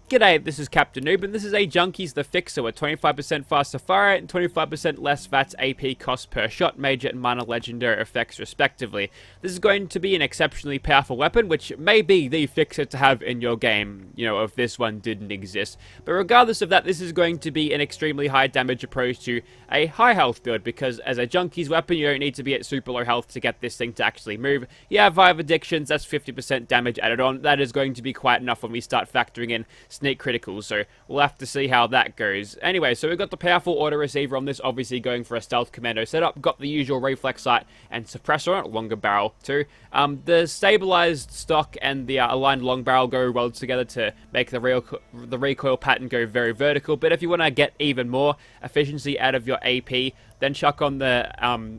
G'day, this is Captainoob, and this is a Junkies the Fixer with 25% faster Firerate and 25% less VATS AP cost per shot, major and minor legendary effects respectively. This is going to be an exceptionally powerful weapon, which may be the fixer to have in your game, you know, if this one didn't exist. But regardless of that, this is going to be an extremely high damage approach to a high health build, because as a Junkies weapon, you don't need to be at super low health to get this thing to actually move. You have 5 addictions, that's 50% damage added on. That is going to be quite enough when we start factoring in sneak criticals, so we'll have to see how that goes. Anyway, so we've got the powerful auto receiver on this, obviously going for a stealth commando setup. Got the usual reflex sight and suppressor on it, longer barrel too. The stabilized stock and the aligned long barrel go well together to make the recoil pattern go very vertical, but if you want to get even more efficiency out of your AP, then chuck on the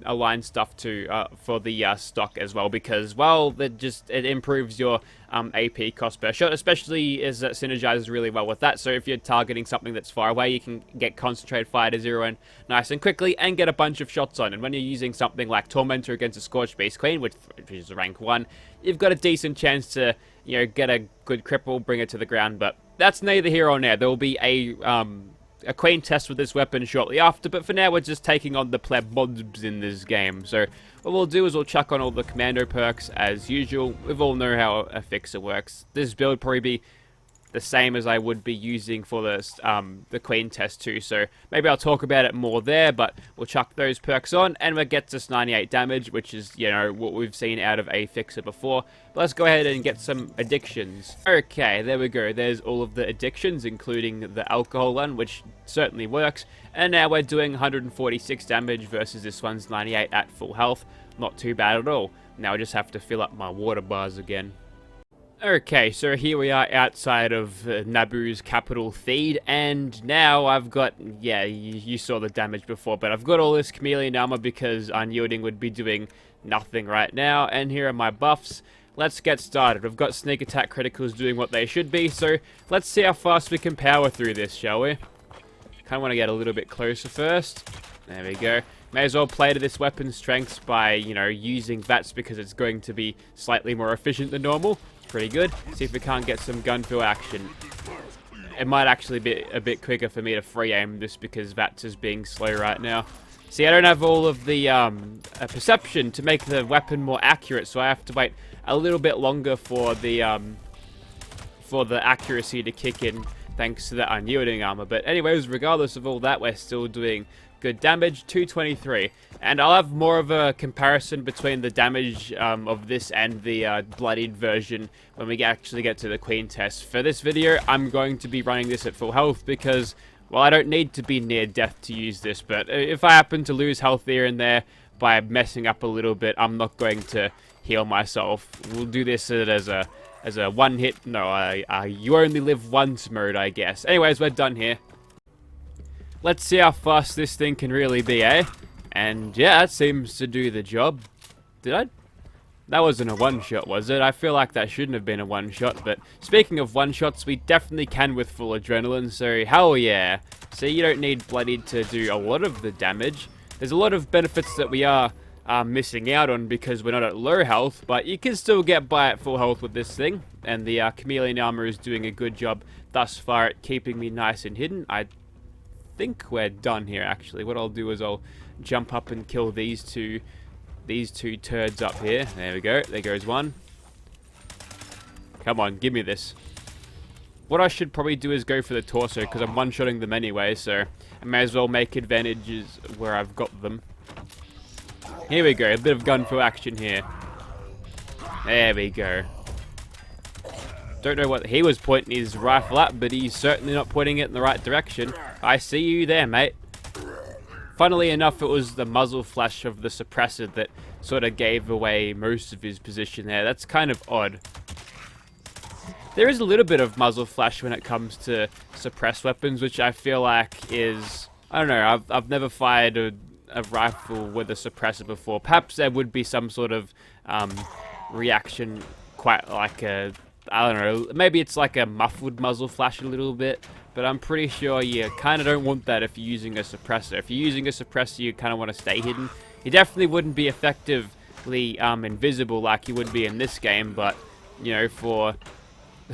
aligned stuff too for the stock as well, because, well, it improves your AP cost per shot, especially as it synergizes really well with that. So if you're targeting something that's far away, you can get concentrated fire to zero in nice and quickly and get a bunch of shots on. And when you're using something like Tormentor against a Scorched Beast Queen, which is rank 1, you've got a decent chance to, you know, get a good cripple, bring it to the ground. But that's neither here or there. There will be a Queen test with this weapon shortly after, but for now we're just taking on the pleb mobs in this game. So what we'll do is we'll chuck on all the commando perks as usual. We all know how a fixer works. This build probably be the same as I would be using for the Queen test too, so maybe I'll talk about it more there, but we'll chuck those perks on and we'll get us 98 damage, which is, you know, what we've seen out of a fixer before. But let's go ahead and get some addictions. Okay, there we go. There's all of the addictions, including the alcohol one, which certainly works. And now we're doing 146 damage versus this one's 98 at full health. Not too bad at all. Now I just have to fill up my water bars again. Okay, so here we are outside of Naboo's capital Theed, and now I've got, yeah, you saw the damage before, but I've got all this chameleon armor because unyielding would be doing nothing right now, and here are my buffs. Let's get started. We've got sneak attack criticals doing what they should be, so let's see how fast we can power through this, shall we? Kind of want to get a little bit closer first. There we go. May as well play to this weapon's strengths by, you know, using VATS because it's going to be slightly more efficient than normal. Pretty good. See if we can't get some gun fill action. It might actually be a bit quicker for me to free aim just because VATS is being slow right now. See, I don't have all of the perception to make the weapon more accurate, so I have to wait a little bit longer for the accuracy to kick in thanks to the unyielding armor. But anyways, regardless of all that, we're still doing good damage, 223. And I'll have more of a comparison between the damage of this and the bloodied version when we actually get to the Queen test. For this video, I'm going to be running this at full health because, well, I don't need to be near death to use this, but if I happen to lose health here and there by messing up a little bit, I'm not going to heal myself. We'll do this as a one-hit, no, you only live once mode, I guess. Anyways, we're done here. Let's see how fast this thing can really be, eh? And yeah, that seems to do the job. Did I? That wasn't a one-shot, was it? I feel like that shouldn't have been a one-shot, but speaking of one-shots, we definitely can with full adrenaline, so hell yeah. See, you don't need bloodied to do a lot of the damage. There's a lot of benefits that we are missing out on because we're not at low health, but you can still get by at full health with this thing, and the chameleon armor is doing a good job thus far at keeping me nice and hidden. I think we're done here, actually. What I'll do is I'll jump up and kill these two turds up here. There we go. There goes one. Come on, give me this. What I should probably do is go for the torso because I'm one-shotting them anyway, so I may as well make advantages where I've got them. Here we go. A bit of gun for action here. There we go. Don't know what he was pointing his rifle at, but he's certainly not pointing it in the right direction. I see you there, mate. Funnily enough, it was the muzzle flash of the suppressor that sort of gave away most of his position there. That's kind of odd. There is a little bit of muzzle flash when it comes to suppressed weapons, which I feel like is, I don't know, I've never fired a rifle with a suppressor before. Perhaps there would be some sort of reaction, quite like a, I don't know, maybe it's like a muffled muzzle flash a little bit, but I'm pretty sure you kind of don't want that if you're using a suppressor. If you're using a suppressor, you kind of want to stay hidden. You definitely wouldn't be effectively invisible like you would be in this game, but, you know, for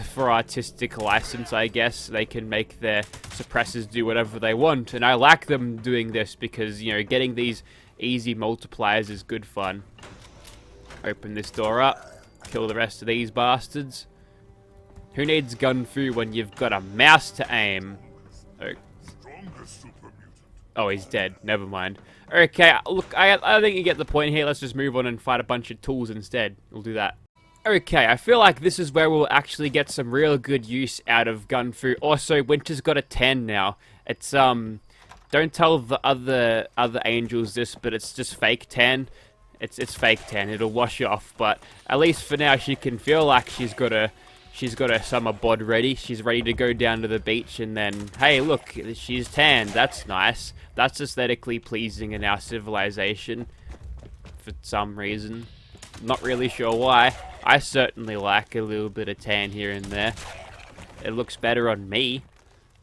for artistic license, I guess. They can make their suppressors do whatever they want, and I like them doing this because, you know, getting these easy multipliers is good fun. Open this door up, kill the rest of these bastards. Who needs gun fu when you've got a mouse to aim? Oh, he's dead. Never mind. Okay, look, I think you get the point here. Let's just move on and fight a bunch of tools instead. We'll do that. Okay, I feel like this is where we'll actually get some real good use out of gun fu. Also, Winter's got a 10 now. It's, don't tell the other angels this, but it's just fake 10. It's fake 10. It'll wash off, but at least for now she can feel like she's got a summer bod ready. She's ready to go down to the beach and then, hey, look, she's tanned. That's nice. That's aesthetically pleasing in our civilization for some reason. Not really sure why. I certainly like a little bit of tan here and there. It looks better on me.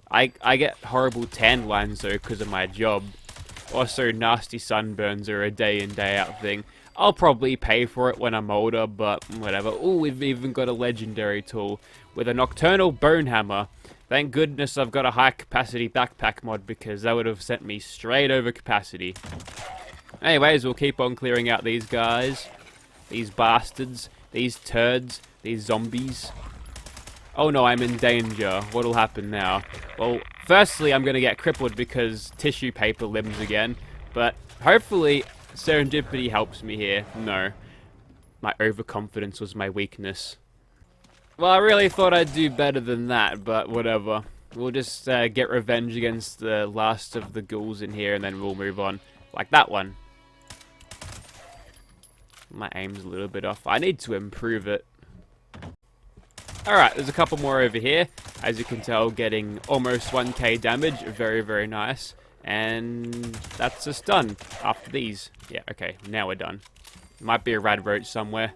I get horrible tan lines though because of my job. Also, nasty sunburns are a day in day out thing. I'll probably pay for it when I'm older, but whatever. Ooh, we've even got a legendary tool with a nocturnal bone hammer. Thank goodness I've got a high capacity backpack mod because that would have sent me straight over capacity. Anyways, we'll keep on clearing out these guys. These bastards. These turds. These zombies. Oh no, I'm in danger. What'll happen now? Well, firstly, I'm going to get crippled because tissue paper limbs again. But hopefully, serendipity helps me here. No. My overconfidence was my weakness. Well, I really thought I'd do better than that, but whatever. We'll just get revenge against the last of the ghouls in here, and then we'll move on. Like that one. My aim's a little bit off. I need to improve it. Alright, there's a couple more over here. As you can tell, getting almost 1k damage. Very, very nice. And that's a stun after these. Yeah, okay, now we're done. Might be a rad roach somewhere.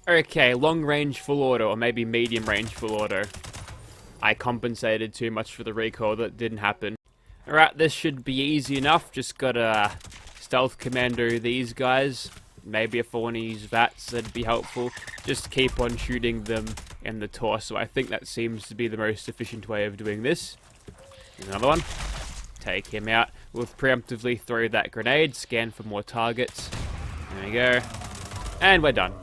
Okay, long range full auto, or maybe medium range full auto. I compensated too much for the recoil, that didn't happen. Alright, this should be easy enough. Just gotta stealth commando these guys. Maybe if I want to use VATS, that'd be helpful. Just keep on shooting them in the torso. I think that seems to be the most efficient way of doing this. Here's another one. Take him out. We'll preemptively throw that grenade. Scan for more targets. There we go. And we're done.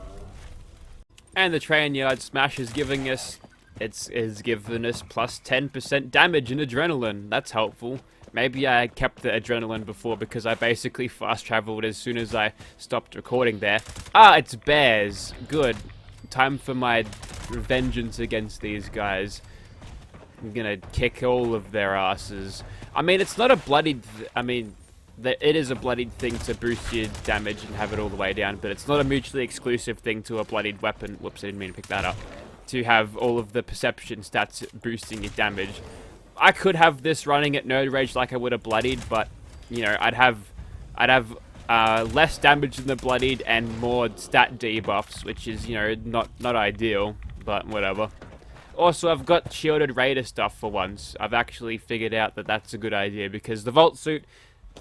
And the train yard smash is giving us... It's given us plus 10% damage and adrenaline. That's helpful. Maybe I kept the adrenaline before because I basically fast traveled as soon as I stopped recording there. Ah, it's bears. Good. Time for my vengeance against these guys. I'm gonna kick all of their asses. I mean, it's not a bloodied... it is a bloodied thing to boost your damage and have it all the way down, but it's not a mutually exclusive thing to a bloodied weapon. Whoops, I didn't mean to pick that up. To have all of the perception stats boosting your damage. I could have this running at Nerd Rage like I would have bloodied, but you know, I'd have less damage than the bloodied and more stat debuffs, which is, you know, not ideal, but whatever. Also, I've got shielded raider stuff for once. I've actually figured out that that's a good idea because the Vault Suit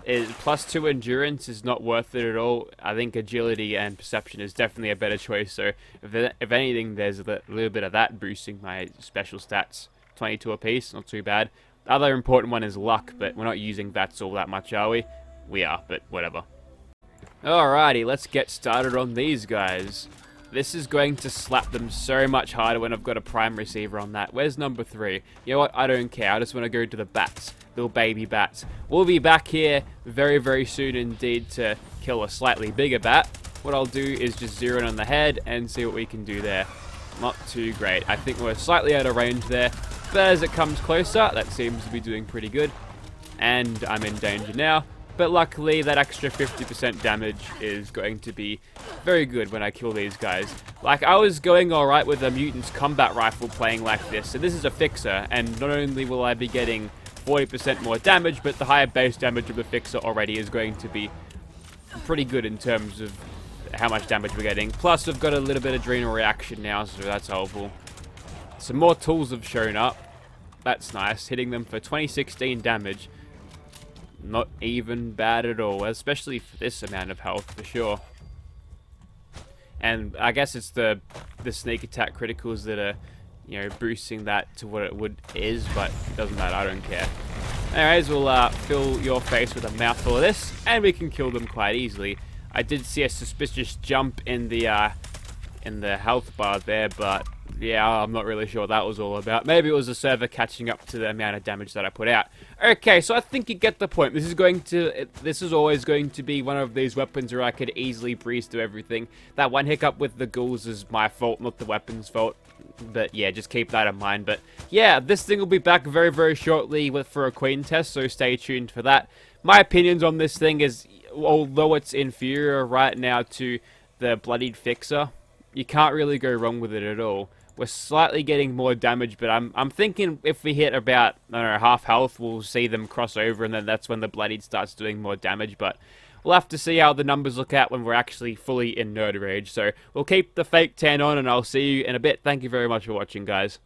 is +2 endurance is not worth it at all. I think agility and perception is definitely a better choice. So if anything, there's a little bit of that boosting my special stats. 22 apiece, not too bad. The other important one is luck, but we're not using VATS all that much, are we? We are, but whatever. Alrighty, let's get started on these guys. This is going to slap them so much harder when I've got a prime receiver on that. Where's number 3? You know what? I don't care. I just want to go to the bats. Little baby bats. We'll be back here very, very soon indeed to kill a slightly bigger bat. What I'll do is just zero in on the head and see what we can do there. Not too great. I think we're slightly out of range there. But as it comes closer, that seems to be doing pretty good. And I'm in danger now. But luckily, that extra 50% damage is going to be very good when I kill these guys. Like, I was going alright with a Mutant's Combat Rifle playing like this. So this is a fixer. And not only will I be getting 40% more damage, but the higher base damage of the fixer already is going to be pretty good in terms of how much damage we're getting. Plus, we've got a little bit of adrenal reaction now, so that's helpful. Some more tools have shown up. That's nice. Hitting them for 2016 damage. Not even bad at all, especially for this amount of health, for sure. And I guess it's the sneak attack criticals that are, you know, boosting that to what it is, but it doesn't matter, I don't care. Anyways, we'll fill your face with a mouthful of this, and we can kill them quite easily. I did see a suspicious jump in the health bar there, but yeah, I'm not really sure what that was all about. Maybe it was the server catching up to the amount of damage that I put out. Okay, so I think you get the point. This is always going to be one of these weapons where I could easily breeze through everything. That one hiccup with the ghouls is my fault, not the weapon's fault. But yeah, just keep that in mind. But yeah, this thing will be back very, very shortly for a queen test, so stay tuned for that. My opinions on this thing is, although it's inferior right now to the Bloodied Fixer, you can't really go wrong with it at all. We're slightly getting more damage, but I'm thinking if we hit about, I don't know, half health, we'll see them cross over, and then that's when the Bloodied starts doing more damage. But we'll have to see how the numbers look out when we're actually fully in Nerd Rage. So we'll keep the fake tan on, and I'll see you in a bit. Thank you very much for watching, guys.